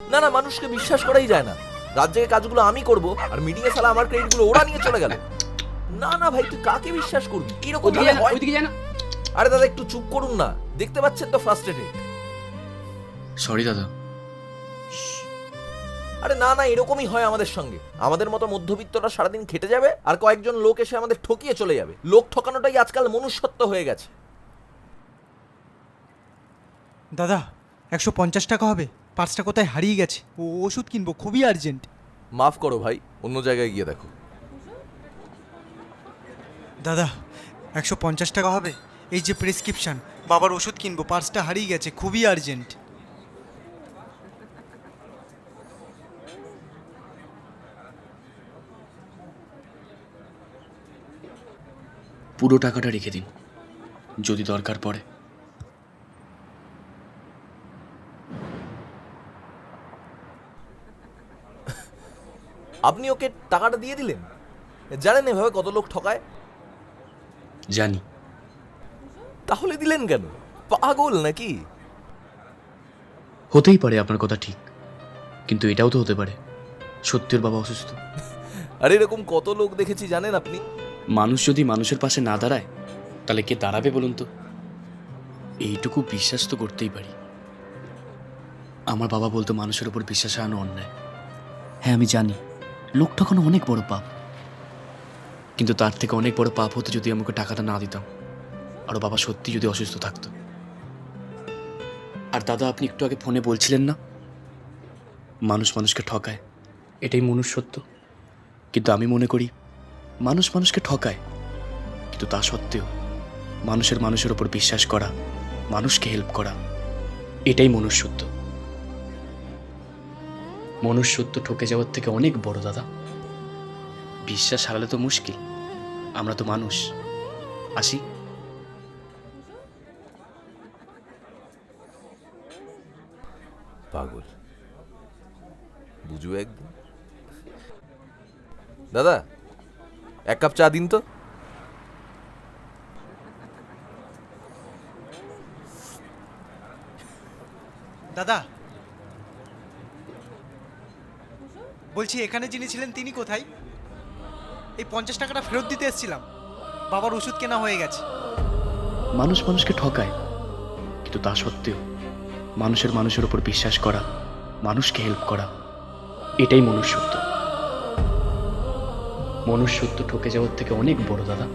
না না, মানুষকে বিশ্বাস করাই যায় না। রাত জেগে কাজগুলো আমি করব আর মিটিং এ সালা আমার ক্রেডিটগুলো ওরা নিয়ে চলে গেল। না না ভাই, তুই কাকে বিশ্বাস করবি? এরকম ভাবে হয়? ওইদিকে যায় না। আরে দাদা একটু চুপ করুন না, দেখতে পাচ্ছেন তো ফ্রাস্ট্রেটেড। সরি দাদা। আরে না না, এরকমই হয় আমাদের সঙ্গে। আমাদের মতো মধ্যবিত্তরা সারাদিন খেটে যাবে আর কয়েকজন লোক এসে আমাদের ঠকিয়ে চলে যাবে। লোক ঠকানোটাই আজকাল মনুষ্যত্ব হয়ে গেছে। দাদা 150 টাকা হবে? পার্সটা কোথায় হারিয়ে গেছে, ওষুধ কিনবো, খুবই আর্জেন্ট। মাফ করো ভাই, অন্য জায়গায় গিয়ে দেখো। দাদা 150 টাকা হবে? এই যে প্রেসক্রিপশন, বাবার ওষুধ কিনবো, পার্সটা হারিয়ে গেছে, খুবই আর্জেন্ট। পুরো টাকাটা রেখে দিন, যদি দরকার পড়ে। আপনি ওকে টাকাটা দিয়ে দিলেন? জানেন এভাবে কত লোক ঠকায়? জানি। তাহলে দিলেন কেন? পাগল নাকি? হতেই পারে আপনার কথা ঠিক, কিন্তু এটাও তো হতে পারে সত্যি ওর বাবা অসুস্থ। আর এরকম কত লোক দেখেছি জানেন আপনি? মানুষ যদি মানুষের পাশে না দাঁড়ায় তাহলে কে দাঁড়াবে বলুন তো? এইটুকু বিশ্বাস তো করতেই পারি। আমার বাবা বলতো মানুষের উপর বিশ্বাস হারানো অন্যায়। হ্যাঁ আমি জানি লোক ঠকানো অনেক বড় পাপ, কিন্তু তার থেকে অনেক বড় পাপ হতো যদি আমাকে টাকাটা না দিতাম আর ও বাবা সত্যি যদি অসুস্থ থাকতো। আর দাদা আপনি একটু আগে ফোনে বলছিলেন না মানুষ মানুষকে ঠকায়, এটাই মনুষ্যত্ব। কিন্তু আমি মনে করি মানুষ মানুষকে ঠকায়, কিন্তু তা সত্ত্বেও মানুষের ওপর বিশ্বাস করা, মানুষকে হেল্প করা, এটাই মনুষ্যত্ব। মনুষ্যত্ব ঠকে যাওয়ার থেকে অনেক বড় দাদা। বিশ্বাস হারালে তো মুশকিল, আমরা তো মানুষ। আসি। পাগল, বুঝবো একদিন। দাদা 1 কাপ চা দিন তো। দাদা বলছি, এখানে যিনি ছিলেন তিনি কোথায়? এই 50 টাকাটা ফেরত দিতে এসেছিলাম, বাবার ওষুধ কেনা হয়ে গেছে। মানুষ মানুষকে ঠকায়, কিন্তু তা সত্ত্বেও মানুষের ওপর বিশ্বাস করা, মানুষকে হেল্প করা, এটাই মনুষ্যত্ব। মনুষ্যত্ব ঠকে যাওয়ার থেকে অনেক বড় দাদা।